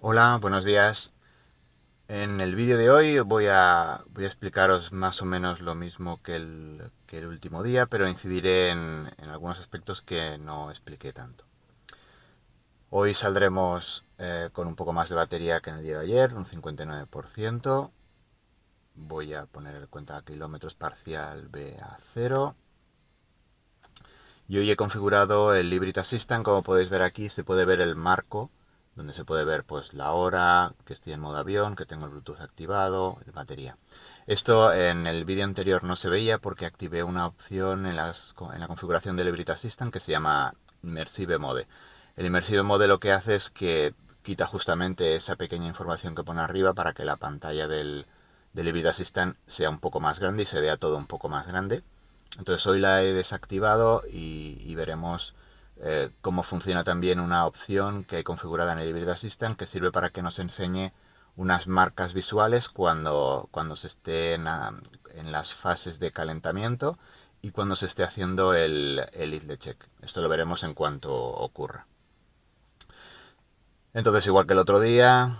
Hola, buenos días. En el vídeo de hoy voy a explicaros más o menos lo mismo que el último día, pero incidiré en algunos aspectos que no expliqué tanto. Hoy saldremos con un poco más de batería que en el día de ayer, un 59%. Voy a poner el cuenta kilómetros parcial B a 0. Y hoy he configurado el Hybrid Assistant. Como podéis ver aquí, se puede ver el marco, donde se puede ver pues la hora, que estoy en modo avión, que tengo el Bluetooth activado, la batería. Esto en el vídeo anterior no se veía porque activé una opción en la configuración del Hybrid Assistant que se llama Immersive Mode. El Immersive Mode lo que hace es que quita justamente esa pequeña información que pone arriba para que la pantalla del Hybrid Assistant sea un poco más grande y se vea todo un poco más grande. Entonces hoy la he desactivado y veremos cómo funciona también una opción que hay configurada en el Hybrid Assistant que sirve para que nos enseñe unas marcas visuales cuando se esté en las fases de calentamiento y cuando se esté haciendo el idle check. Esto lo veremos en cuanto ocurra. Entonces, igual que el otro día,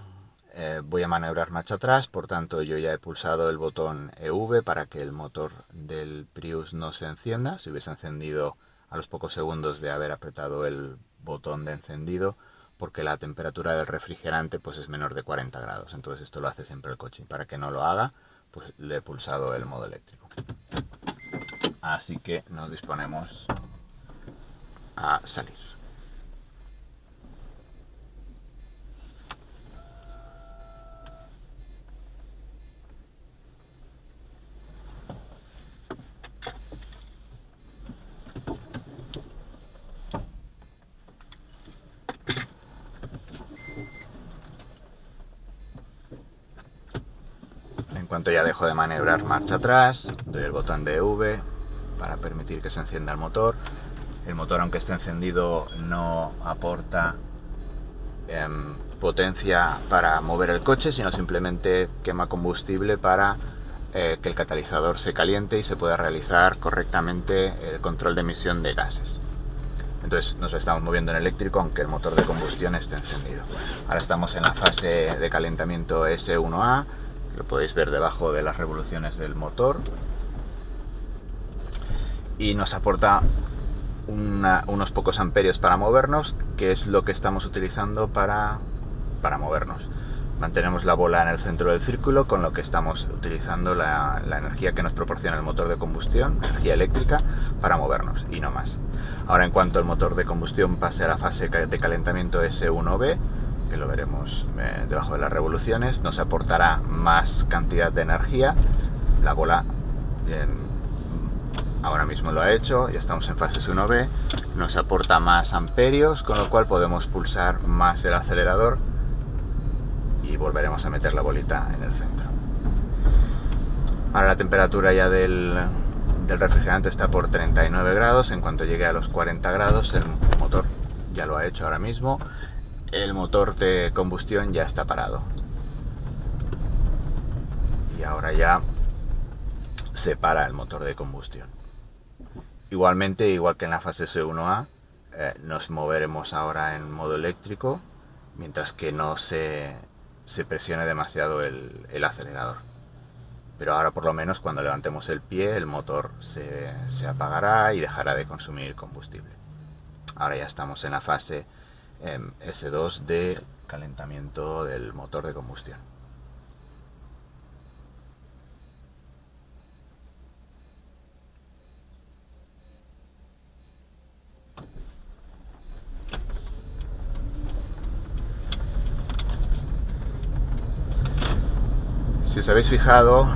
voy a maniobrar marcha atrás, por tanto yo ya he pulsado el botón EV para que el motor del Prius no se encienda. Si hubiese encendido a los pocos segundos de haber apretado el botón de encendido, porque la temperatura del refrigerante pues es menor de 40 grados. Entonces esto lo hace siempre el coche. Y para que no lo haga, pues le he pulsado el modo eléctrico. Así que nos disponemos a salir. En cuanto ya dejo de maniobrar marcha atrás, doy el botón de V para permitir que se encienda el motor. El motor, aunque esté encendido, no aporta potencia para mover el coche, sino simplemente quema combustible para que el catalizador se caliente y se pueda realizar correctamente el control de emisión de gases. Entonces nos estamos moviendo en eléctrico aunque el motor de combustión esté encendido. Ahora estamos en la fase de calentamiento S1A, lo podéis ver debajo de las revoluciones del motor, y nos aporta unos pocos amperios para movernos, que es lo que estamos utilizando para movernos. Mantenemos la bola en el centro del círculo, con lo que estamos utilizando la energía que nos proporciona el motor de combustión, energía eléctrica, para movernos y no más. Ahora, en cuanto el motor de combustión pase a la fase de calentamiento S1B, que lo veremos debajo de las revoluciones, nos aportará más cantidad de energía. La bola ahora mismo lo ha hecho, ya estamos en fase S1B, nos aporta más amperios, con lo cual podemos pulsar más el acelerador y volveremos a meter la bolita en el centro. Ahora la temperatura ya del refrigerante está por 39 grados. En cuanto llegue a los 40 grados, el motor ya lo ha hecho ahora mismo. El motor de combustión ya está parado. Y ahora ya se para el motor de combustión. Igualmente, igual que en la fase S1A, nos moveremos ahora en modo eléctrico, mientras que no se presione demasiado el acelerador. Pero ahora, por lo menos, cuando levantemos el pie, el motor se apagará y dejará de consumir combustible. Ahora ya estamos en la fase S2 de calentamiento del motor de combustión. Si os habéis fijado,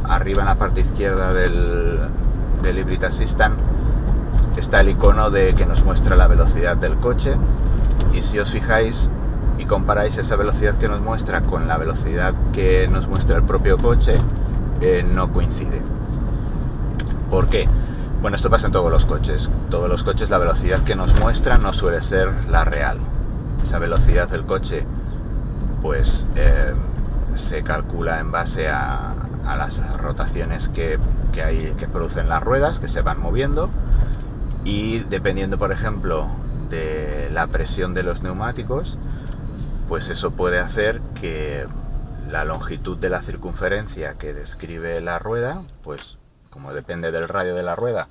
arriba en la parte izquierda del Hybrid Assistant está el icono de que nos muestra la velocidad del coche, y si os fijáis y comparáis esa velocidad que nos muestra con la velocidad que nos muestra el propio coche, no coincide. ¿Por qué? Bueno, esto pasa en todos los coches. Todos los coches, la velocidad que nos muestra no suele ser la real. Esa velocidad del coche pues se calcula en base a las rotaciones que producen las ruedas, que se van moviendo, y dependiendo, por ejemplo, de la presión de los neumáticos, pues eso puede hacer que la longitud de la circunferencia que describe la rueda, pues como depende del radio de la rueda,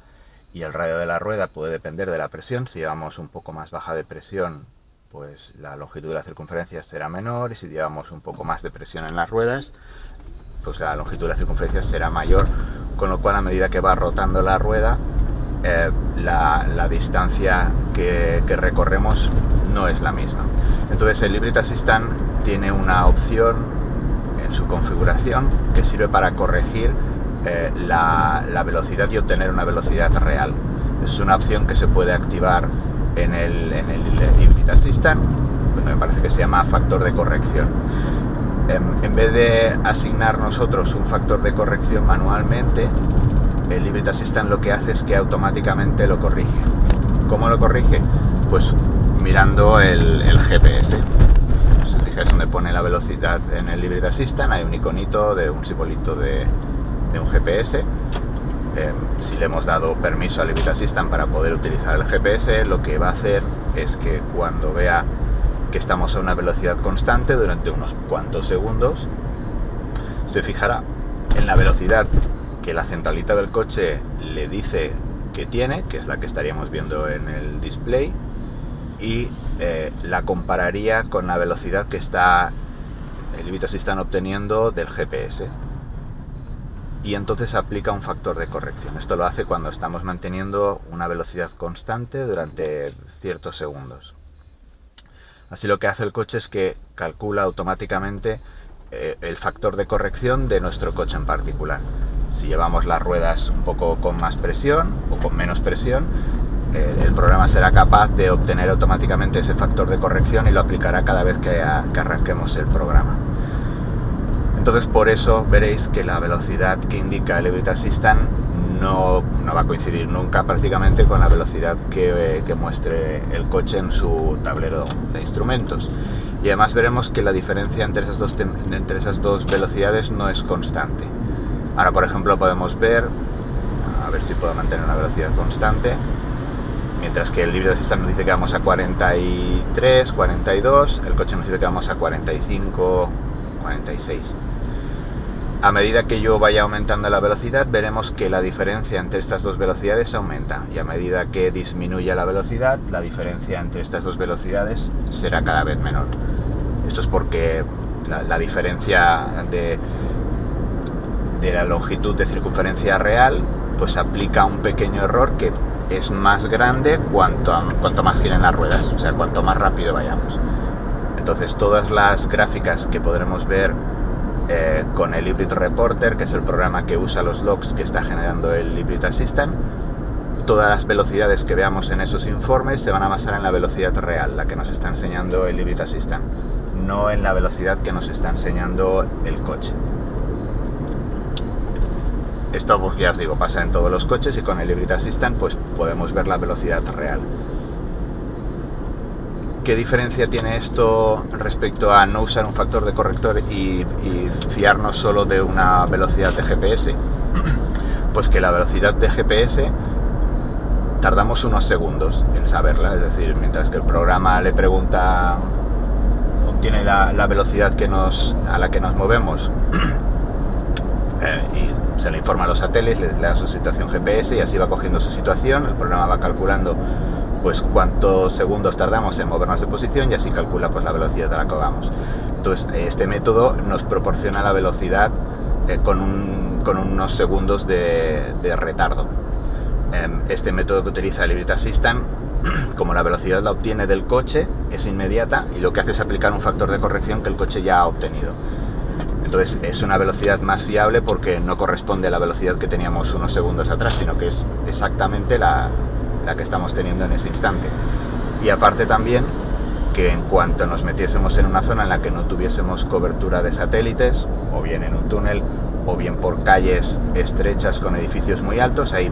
y el radio de la rueda puede depender de la presión, si llevamos un poco más baja de presión, pues la longitud de la circunferencia será menor, y si llevamos un poco más de presión en las ruedas, pues la longitud de la circunferencia será mayor, con lo cual a medida que va rotando la rueda, la distancia que recorremos no es la misma. Entonces el Hybrid Assistant tiene una opción en su configuración que sirve para corregir la velocidad y obtener una velocidad real. Es una opción que se puede activar en el Hybrid Assistant, me parece que se llama factor de corrección. En vez de asignar nosotros un factor de corrección manualmente, el Hybrid Assistant lo que hace es que automáticamente lo corrige. ¿Cómo lo corrige? Pues mirando el GPS. Si os fijáis donde pone la velocidad en el Hybrid Assistant, hay un iconito de un simbolito de un GPS. Si le hemos dado permiso al Hybrid Assistant para poder utilizar el GPS, lo que va a hacer es que cuando vea que estamos a una velocidad constante durante unos cuantos segundos, se fijará en la velocidad que la centralita del coche le dice que tiene, que es la que estaríamos viendo en el display, y la compararía con la velocidad que está el Hybrid Assistant obteniendo del GPS, y entonces aplica un factor de corrección. Esto lo hace cuando estamos manteniendo una velocidad constante durante ciertos segundos. Así lo que hace el coche es que calcula automáticamente el factor de corrección de nuestro coche en particular. Si llevamos las ruedas un poco con más presión o con menos presión, el programa será capaz de obtener automáticamente ese factor de corrección y lo aplicará cada vez que arranquemos el programa. Entonces, por eso veréis que la velocidad que indica el Hybrid Assistant no va a coincidir nunca prácticamente con la velocidad que muestre el coche en su tablero de instrumentos. Y además veremos que la diferencia entre esas dos velocidades no es constante. Ahora, por ejemplo, podemos ver, a ver si puedo mantener una velocidad constante, mientras que el Hybrid Assistant nos dice que vamos a 43, 42, el coche nos dice que vamos a 45, 46. A medida que yo vaya aumentando la velocidad, veremos que la diferencia entre estas dos velocidades aumenta, y a medida que disminuya la velocidad, la diferencia entre estas dos velocidades será cada vez menor. Esto es porque la diferencia de la longitud de circunferencia real pues aplica un pequeño error que es más grande cuanto más giren las ruedas, o sea, cuanto más rápido vayamos. Entonces todas las gráficas que podremos ver con el Hybrid Reporter, que es el programa que usa los logs que está generando el Hybrid Assistant, todas las velocidades que veamos en esos informes se van a basar en la velocidad real, la que nos está enseñando el Hybrid Assistant, no en la velocidad que nos está enseñando el coche. Esto, pues, ya os digo, pasa en todos los coches, y con el Hybrid Assistant pues podemos ver la velocidad real. ¿Qué diferencia tiene esto respecto a no usar un factor de corrector y fiarnos solo de una velocidad de GPS? Pues que la velocidad de GPS tardamos unos segundos en saberla, es decir, mientras que el programa le pregunta, obtiene la velocidad a la que nos movemos y se le informa a los satélites, le da su situación GPS y así va cogiendo su situación, el programa va calculando pues cuántos segundos tardamos en movernos de posición y así calcula pues la velocidad a la que vamos. Entonces este método nos proporciona la velocidad con unos segundos de retardo. Este método que utiliza el Hybrid Assistant, como la velocidad la obtiene del coche, es inmediata, y lo que hace es aplicar un factor de corrección que el coche ya ha obtenido. Entonces es una velocidad más fiable porque no corresponde a la velocidad que teníamos unos segundos atrás, sino que es exactamente la que estamos teniendo en ese instante. Y aparte también que en cuanto nos metiésemos en una zona en la que no tuviésemos cobertura de satélites, o bien en un túnel, o bien por calles estrechas con edificios muy altos, ahí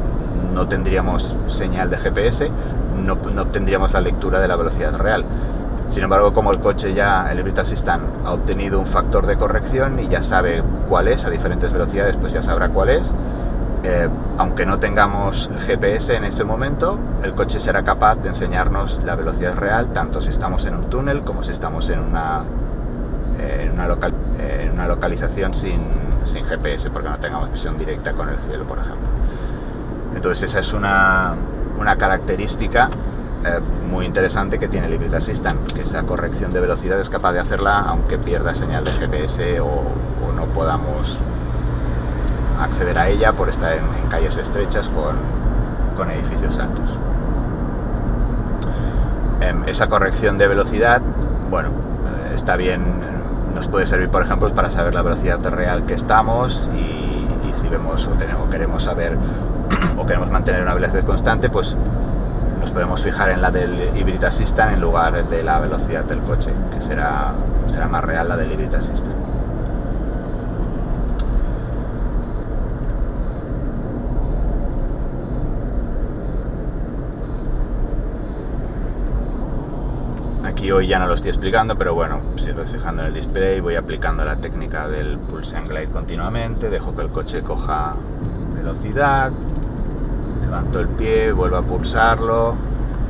no tendríamos señal de GPS, no obtendríamos la lectura de la velocidad real. Sin embargo, como el coche el Hybrid Assistant ha obtenido un factor de corrección y ya sabe cuál es, a diferentes velocidades pues ya sabrá cuál es, aunque no tengamos GPS en ese momento, el coche será capaz de enseñarnos la velocidad real, tanto si estamos en un túnel como si estamos en una localización sin GPS, porque no tengamos visión directa con el cielo, por ejemplo. Entonces esa es una característica muy interesante que tiene el Hybrid Assistant, que esa corrección de velocidad es capaz de hacerla aunque pierda señal de GPS o no podamos acceder a ella por estar en calles estrechas con edificios altos. Esa corrección de velocidad, bueno, está bien, nos puede servir, por ejemplo, para saber la velocidad real que estamos, y si vemos o queremos saber o queremos mantener una velocidad constante, pues nos podemos fijar en la del Hybrid Assistant en lugar de la velocidad del coche, que será más real la del Hybrid Assistant. Aquí hoy ya no lo estoy explicando, pero bueno, si lo estoy fijando en el display, voy aplicando la técnica del Pulse and Glide continuamente, dejo que el coche coja velocidad, levanto el pie, vuelvo a pulsarlo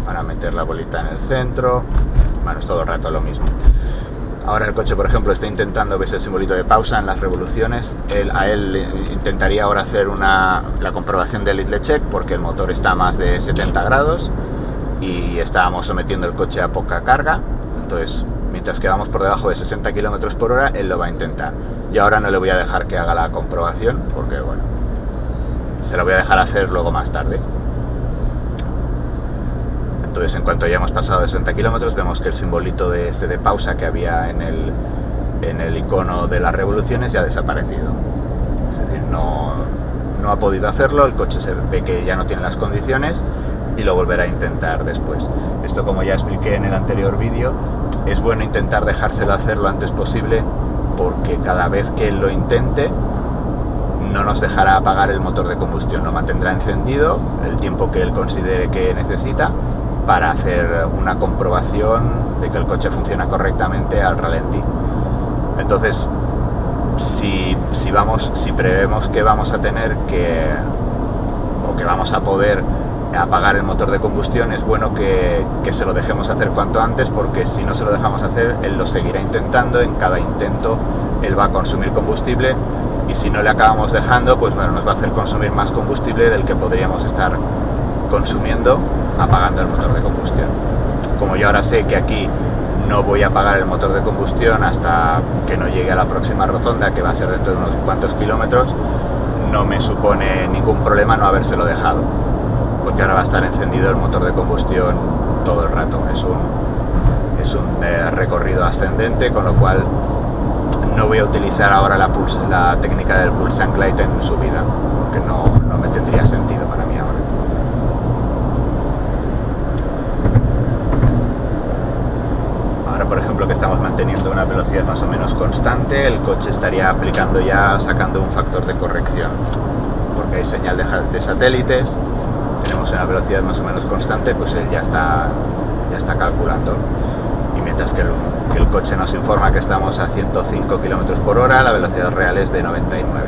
para meter la bolita en el centro. Bueno, es todo el rato lo mismo. Ahora el coche, por ejemplo, está intentando, ves el simbolito de pausa en las revoluciones, a él intentaría ahora hacer la comprobación del idle check, porque el motor está a más de 70 grados y estábamos sometiendo el coche a poca carga. Entonces, mientras que vamos por debajo de 60 km por hora, él lo va a intentar. Y ahora no le voy a dejar que haga la comprobación, porque bueno, se lo voy a dejar hacer luego más tarde. Entonces, en cuanto hayamos pasado de 60 km, vemos que el simbolito de pausa que había en el icono de las revoluciones ya ha desaparecido. Es decir, no ha podido hacerlo, el coche se ve que ya no tiene las condiciones y lo volverá a intentar después. Esto, como ya expliqué en el anterior vídeo, es bueno intentar dejárselo hacer lo antes posible, porque cada vez que él lo intente no nos dejará apagar el motor de combustión, lo mantendrá encendido el tiempo que él considere que necesita para hacer una comprobación de que el coche funciona correctamente al ralentí. Entonces, si prevemos que vamos a tener que vamos a poder apagar el motor de combustión, es bueno que se lo dejemos hacer cuanto antes, porque si no se lo dejamos hacer, él lo seguirá intentando. En cada intento él va a consumir combustible, y si no le acabamos dejando, pues bueno, nos va a hacer consumir más combustible del que podríamos estar consumiendo apagando el motor de combustión. Como yo ahora sé que aquí no voy a apagar el motor de combustión hasta que no llegue a la próxima rotonda, que va a ser dentro de unos cuantos kilómetros, no me supone ningún problema no habérselo dejado, porque ahora va a estar encendido el motor de combustión todo el rato. Es un recorrido ascendente, con lo cual no voy a utilizar ahora la técnica del Pulse and Glide en subida, porque no me tendría sentido para mí ahora. Ahora, por ejemplo, que estamos manteniendo una velocidad más o menos constante, el coche estaría sacando un factor de corrección, porque hay señal de satélites. Tenemos una velocidad más o menos constante, pues él ya está calculando. Y mientras que el coche nos informa que estamos a 105 km por hora, la velocidad real es de 99.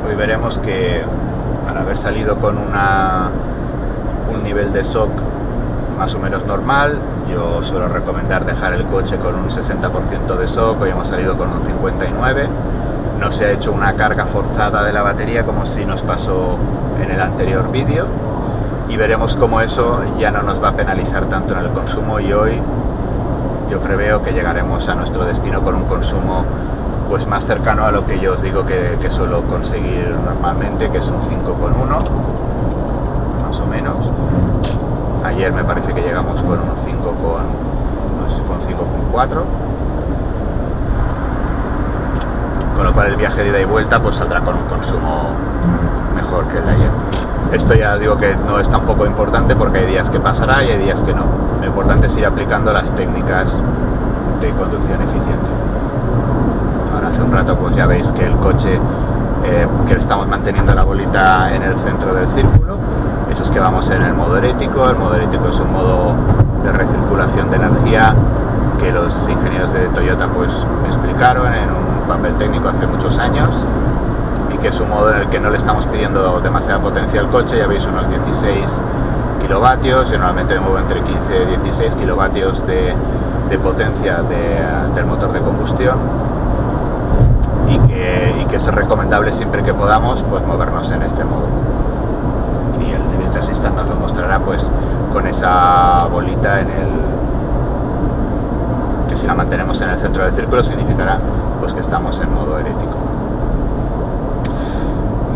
Hoy veremos que, al haber salido con un nivel de shock más o menos normal, yo suelo recomendar dejar el coche con un 60% de shock. Hoy hemos salido con un 59%. No se ha hecho una carga forzada de la batería como si nos pasó en el anterior vídeo, y veremos cómo eso ya no nos va a penalizar tanto en el consumo, y hoy yo preveo que llegaremos a nuestro destino con un consumo pues más cercano a lo que yo os digo que suelo conseguir normalmente, que es un 5,1 más o menos. Ayer me parece que llegamos con un 5, no sé si fue un 5,4, con lo cual el viaje de ida y vuelta pues saldrá con un consumo mejor que el de ayer. Esto ya digo que no es tampoco importante, porque hay días que pasará y hay días que no. Lo importante es ir aplicando las técnicas de conducción eficiente. Ahora, hace un rato pues ya veis que el coche que estamos manteniendo la bolita en el centro del círculo. Eso es que vamos en el modo erético. El modo erético es un modo de recirculación de energía que los ingenieros de Toyota pues me explicaron en un papel técnico hace muchos años, y que es un modo en el que no le estamos pidiendo demasiada potencia al coche. Ya veis, unos 16 kilovatios. Yo normalmente me muevo entre 15 y 16 kilovatios de potencia del motor de combustión, y que es recomendable siempre que podamos pues movernos en este modo. Y el Device Assistant nos lo mostrará pues con esa bolita que si la mantenemos en el centro del círculo significará pues que estamos en modo erético.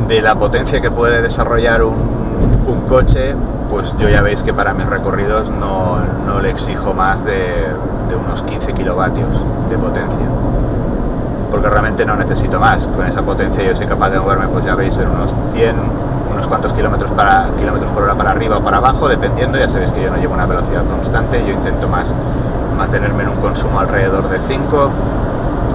De la potencia que puede desarrollar un coche, pues yo ya veis que para mis recorridos no le exijo más de unos 15 kilovatios de potencia, porque realmente no necesito más. Con esa potencia yo soy capaz de moverme, pues ya veis, en unos 100, unos cuantos kilómetros por hora para arriba o para abajo, dependiendo. Ya sabéis que yo no llevo una velocidad constante, yo intento más mantenerme en un consumo alrededor de 5.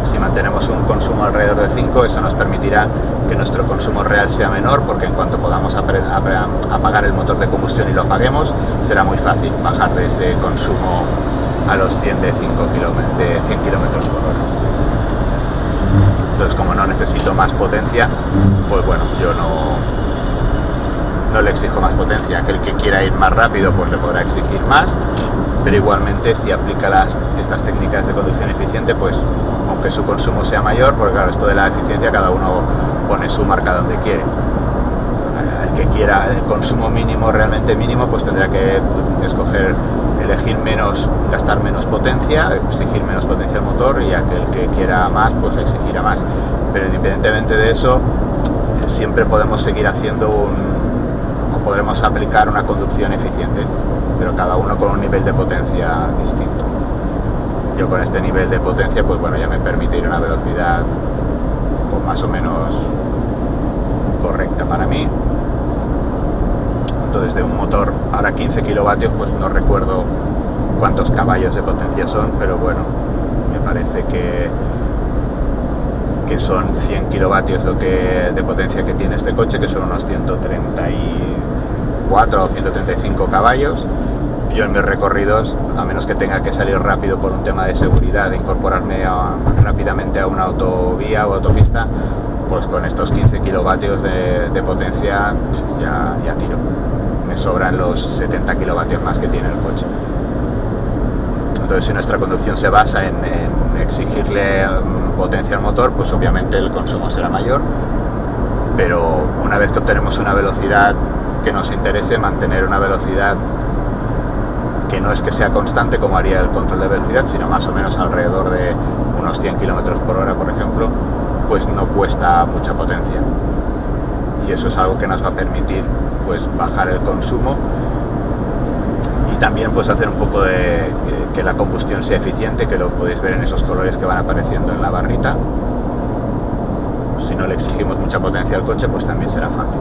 Si mantenemos un consumo alrededor de 5, eso nos permitirá que nuestro consumo real sea menor, porque en cuanto podamos apagar el motor de combustión y lo apaguemos, será muy fácil bajar de ese consumo a los 100 kilómetros por hora. Entonces, como no necesito más potencia, pues bueno, yo no le exijo más potencia. Aquel que quiera ir más rápido, pues le podrá exigir más, pero igualmente si aplica estas técnicas de conducción eficiente, pues aunque su consumo sea mayor, porque claro, esto de la eficiencia cada uno pone su marca donde quiere. El que quiera el consumo mínimo, realmente mínimo, pues tendrá que elegir menos, gastar menos potencia, exigir menos potencia al motor, y aquel que quiera más, pues le exigirá más. Pero independientemente de eso, siempre podemos seguir haciendo o podremos aplicar una conducción eficiente, pero cada uno con un nivel de potencia distinto. Yo con este nivel de potencia, pues bueno, ya me permite ir a una velocidad pues más o menos correcta para mí. Entonces, de un motor ahora 15 kilovatios, pues no recuerdo cuántos caballos de potencia son, pero bueno, me parece que son 100 kilovatios de potencia que tiene este coche, que son unos 134 o 135 caballos. Yo en mis recorridos, a menos que tenga que salir rápido por un tema de seguridad, de incorporarme rápidamente a una autovía o autopista, pues con estos 15 kilovatios de potencia ya tiro. Me sobran los 70 kilovatios más que tiene el coche. Entonces, si nuestra conducción se basa en exigirle potencia al motor, pues obviamente el consumo será mayor, pero una vez que obtenemos una velocidad que nos interese, mantener una velocidad que no es que sea constante como haría el control de velocidad, sino más o menos alrededor de unos 100 km por hora, por ejemplo, pues no cuesta mucha potencia, y eso es algo que nos va a permitir pues bajar el consumo y también pues hacer un poco de que la combustión sea eficiente, que lo podéis ver en esos colores que van apareciendo en la barrita. Si no le exigimos mucha potencia al coche, pues también será fácil.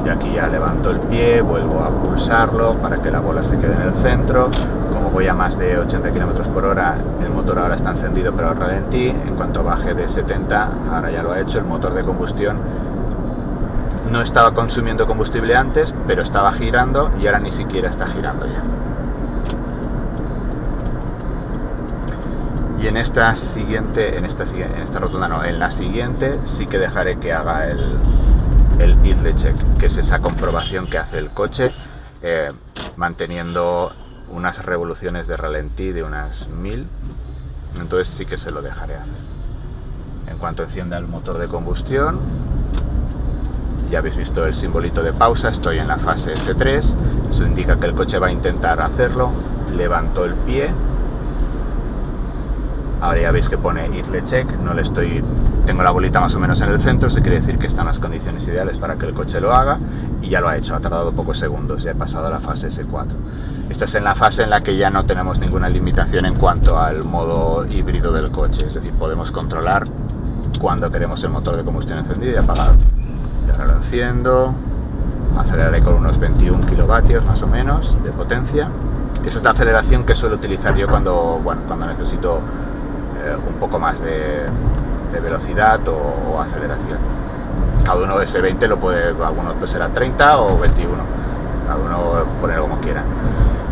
Y aquí ya levanto el pie, vuelvo a pulsarlo para que la bola se quede en el centro. Como voy a más de 80 km por hora, el motor ahora está encendido pero al ralentí. En cuanto baje de 70, ahora ya lo ha hecho, el motor de combustión no estaba consumiendo combustible antes, pero estaba girando, y ahora ni siquiera está girando ya. Y en la siguiente sí que dejaré que haga el idle check, que es esa comprobación que hace el coche manteniendo unas revoluciones de ralentí de unas 1000. Entonces sí que se lo dejaré hacer. En cuanto encienda el motor de combustión, ya habéis visto el simbolito de pausa, estoy en la fase S3, eso indica que el coche va a intentar hacerlo. Levanto el pie, ahora ya veis que pone idle check, tengo la bolita más o menos en el centro, eso quiere decir que están las condiciones ideales para que el coche lo haga, y ya lo ha hecho, ha tardado pocos segundos, ya he pasado a la fase S4. Esta es en la fase en la que ya no tenemos ninguna limitación en cuanto al modo híbrido del coche, es decir, podemos controlar cuando queremos el motor de combustión encendido y apagado. Y ahora lo enciendo, aceleraré con unos 21 kilovatios más o menos de potencia. Esa es la aceleración que suelo utilizar yo cuando necesito un poco más de velocidad o aceleración. cada uno ese 20 lo puede, algunos pues será 30 o 21, cada uno ponerlo como quiera.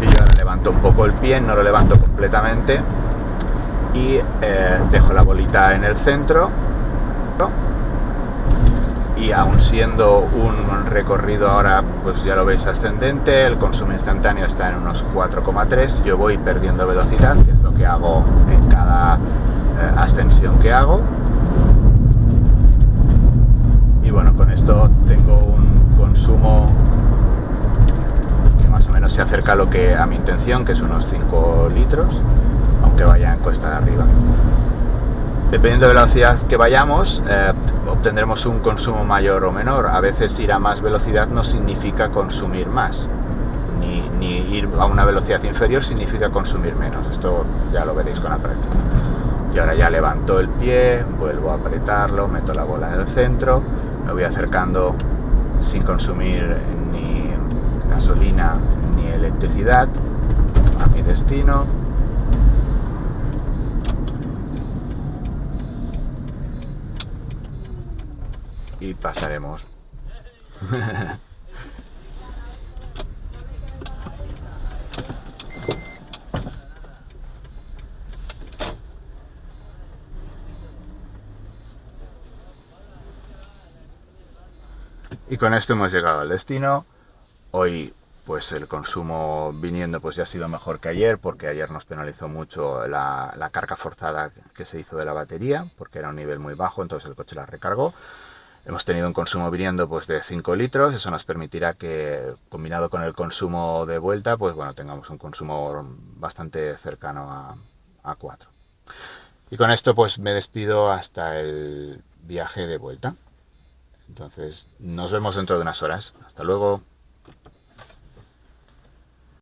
Y yo ahora levanto un poco el pie, no lo levanto completamente y dejo la bolita en el centro, y aun siendo un recorrido ahora, pues ya lo veis, ascendente, el consumo instantáneo está en unos 4,3, yo voy perdiendo velocidad, que es lo que hago en cada ascensión que hago. Y bueno, con esto tengo un consumo que más o menos se acerca a lo que a mi intención, que es unos 5 litros, aunque vaya en cuesta de arriba. Dependiendo de la velocidad que vayamos, obtendremos un consumo mayor o menor. A veces ir a más velocidad no significa consumir más, ni ir a una velocidad inferior significa consumir menos. Esto ya lo veréis con la práctica. Y ahora ya levanto el pie, vuelvo a apretarlo, meto la bola en el centro, me voy acercando sin consumir ni gasolina ni electricidad a mi destino. Y pasaremos. Y con esto hemos llegado al destino. Hoy pues el consumo viniendo pues ya ha sido mejor que ayer, porque ayer nos penalizó mucho la carga forzada que se hizo de la batería, porque era un nivel muy bajo, entonces el coche la recargó. Hemos tenido un consumo viniendo pues de 5 litros, eso nos permitirá que, combinado con el consumo de vuelta, pues bueno, tengamos un consumo bastante cercano a 4. Y con esto pues me despido hasta el viaje de vuelta. Entonces nos vemos dentro de unas horas. Hasta luego.